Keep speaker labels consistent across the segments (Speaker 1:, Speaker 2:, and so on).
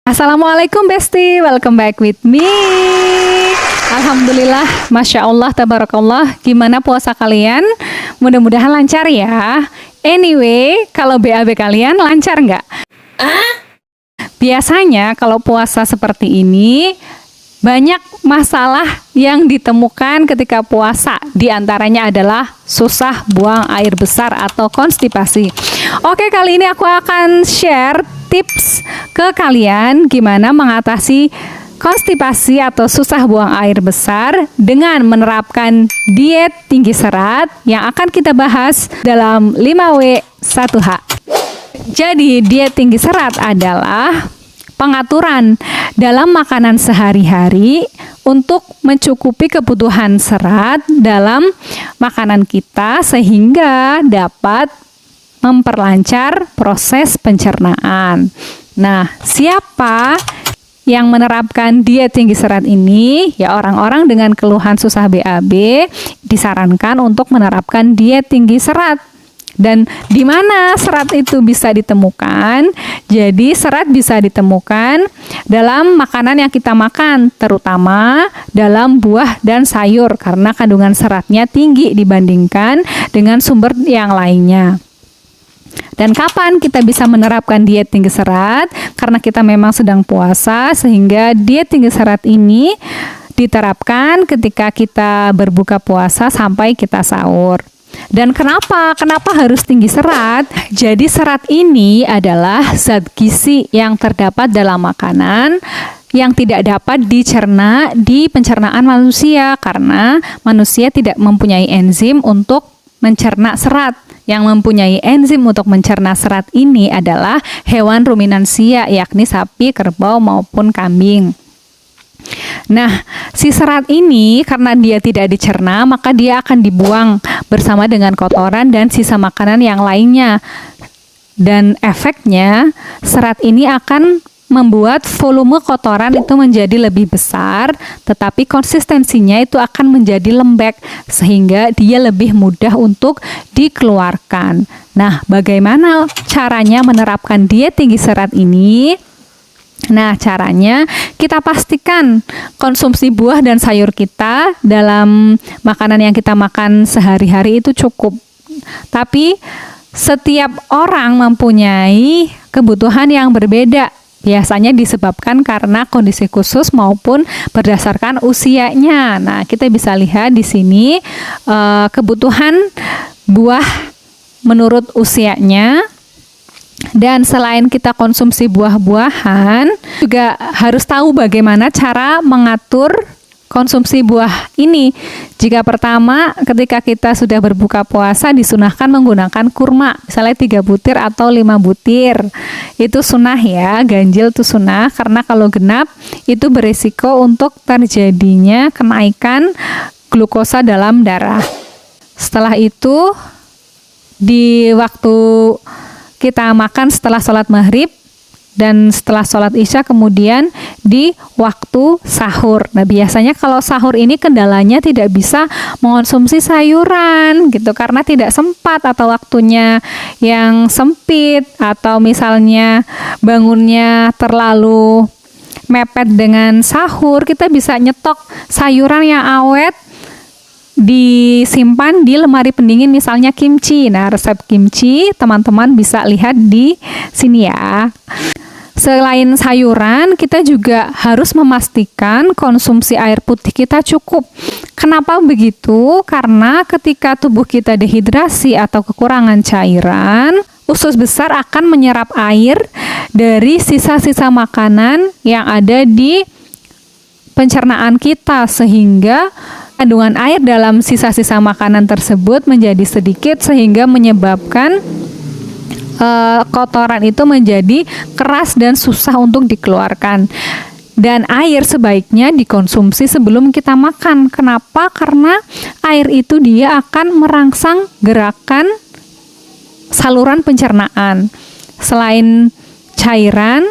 Speaker 1: Assalamualaikum Besti, welcome back with me. Alhamdulillah, Masya Allah, Tabarakallah. Gimana puasa kalian? Mudah-mudahan lancar ya. Anyway, kalau BAB kalian lancar nggak? Biasanya kalau puasa seperti ini, banyak masalah yang ditemukan ketika puasa. Di antaranya adalah susah buang air besar atau konstipasi. Oke, kali ini aku akan share tips ke kalian gimana mengatasi konstipasi atau susah buang air besar dengan menerapkan diet tinggi serat yang akan kita bahas dalam 5W1H. Jadi, diet tinggi serat adalah pengaturan dalam makanan sehari-hari untuk mencukupi kebutuhan serat dalam makanan kita sehingga dapat memperlancar proses pencernaan. Nah, siapa yang menerapkan diet tinggi serat ini? Ya, orang-orang dengan keluhan susah BAB disarankan untuk menerapkan diet tinggi serat. Dan di mana serat itu bisa ditemukan? Jadi serat bisa ditemukan dalam makanan yang kita makan, terutama dalam buah dan sayur karena kandungan seratnya tinggi dibandingkan dengan sumber yang lainnya. Dan kapan kita bisa menerapkan diet tinggi serat? Karena kita memang sedang puasa, sehingga diet tinggi serat ini diterapkan ketika kita berbuka puasa sampai kita sahur. Dan kenapa harus tinggi serat? Jadi serat ini adalah zat gizi yang terdapat dalam makanan yang tidak dapat dicerna di pencernaan manusia karena manusia tidak mempunyai enzim untuk mencerna serat. Yang mempunyai enzim untuk mencerna serat ini adalah hewan ruminansia, yakni sapi, kerbau, maupun kambing. Nah, si serat ini karena dia tidak dicerna, maka dia akan dibuang bersama dengan kotoran dan sisa makanan yang lainnya. Dan efeknya, serat ini akan membuat volume kotoran itu menjadi lebih besar, tetapi konsistensinya itu akan menjadi lembek, sehingga dia lebih mudah untuk dikeluarkan. Nah, bagaimana caranya menerapkan diet tinggi serat ini? Nah, caranya kita pastikan konsumsi buah dan sayur kita dalam makanan yang kita makan sehari-hari itu cukup. Tapi setiap orang mempunyai kebutuhan yang berbeda. Biasanya disebabkan karena kondisi khusus maupun berdasarkan usianya. Nah, kita bisa lihat di sini kebutuhan buah menurut usianya. Dan selain kita konsumsi buah-buahan, juga harus tahu bagaimana cara mengatur konsumsi buah ini. Jika pertama ketika kita sudah berbuka puasa disunahkan menggunakan kurma, misalnya 3 butir atau 5 butir. Itu sunnah ya, ganjil itu sunnah karena kalau genap itu berisiko untuk terjadinya kenaikan glukosa dalam darah. Setelah itu di waktu kita makan setelah sholat maghrib dan setelah sholat isya, kemudian di waktu sahur. Nah, biasanya kalau sahur ini kendalanya tidak bisa mengonsumsi sayuran gitu karena tidak sempat atau waktunya yang sempit atau misalnya bangunnya terlalu mepet dengan sahur. Kita bisa nyetok sayuran yang awet disimpan di lemari pendingin, misalnya kimchi. Nah, resep kimchi teman-teman bisa lihat di sini ya. Selain sayuran, kita juga harus memastikan konsumsi air putih kita cukup. Kenapa begitu? Karena ketika tubuh kita dehidrasi atau kekurangan cairan, usus besar akan menyerap air dari sisa-sisa makanan yang ada di pencernaan kita, sehingga kandungan air dalam sisa-sisa makanan tersebut menjadi sedikit sehingga menyebabkan kotoran itu menjadi keras dan susah untuk dikeluarkan. Dan air sebaiknya dikonsumsi sebelum kita makan. Kenapa? Karena air itu dia akan merangsang gerakan saluran pencernaan. Selain cairan,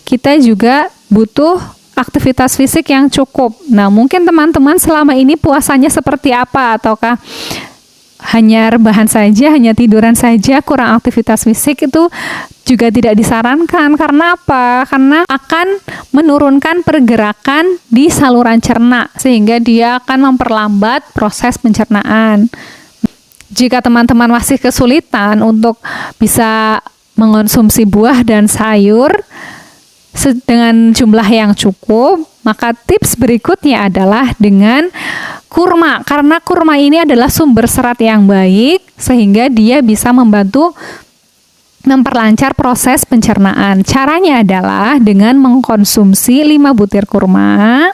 Speaker 1: kita juga butuh aktivitas fisik yang cukup. Nah, mungkin teman-teman selama ini puasanya seperti apa, ataukah hanya rebahan saja, hanya tiduran saja, kurang aktivitas fisik itu juga tidak disarankan. Karena apa? Karena akan menurunkan pergerakan di saluran cerna sehingga dia akan memperlambat proses pencernaan. Jika teman-teman masih kesulitan untuk bisa mengonsumsi buah dan sayur dengan jumlah yang cukup, maka tips berikutnya adalah dengan kurma. Karena kurma ini adalah sumber serat yang baik sehingga dia bisa membantu memperlancar proses pencernaan. Caranya adalah dengan mengkonsumsi 5 butir kurma.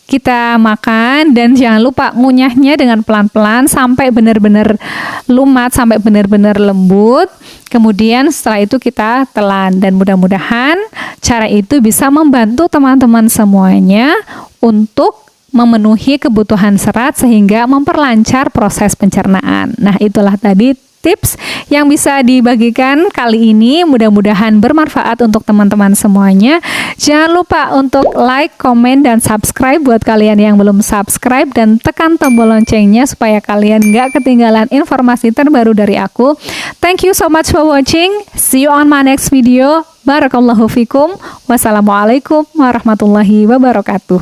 Speaker 1: Kita makan dan jangan lupa ngunyahnya dengan pelan-pelan sampai benar-benar lumat, sampai benar-benar lembut. Kemudian setelah itu kita telan dan mudah-mudahan cara itu bisa membantu teman-teman semuanya untuk memenuhi kebutuhan serat sehingga memperlancar proses pencernaan. Nah, itulah tadi tips yang bisa dibagikan kali ini, mudah-mudahan bermanfaat untuk teman-teman semuanya. Jangan lupa untuk like, komen, dan subscribe buat kalian yang belum subscribe, dan tekan tombol loncengnya supaya kalian nggak ketinggalan informasi terbaru dari aku. Thank you so much for watching. See you on my next video. Barakallahu fikum. Wassalamualaikum warahmatullahi wabarakatuh.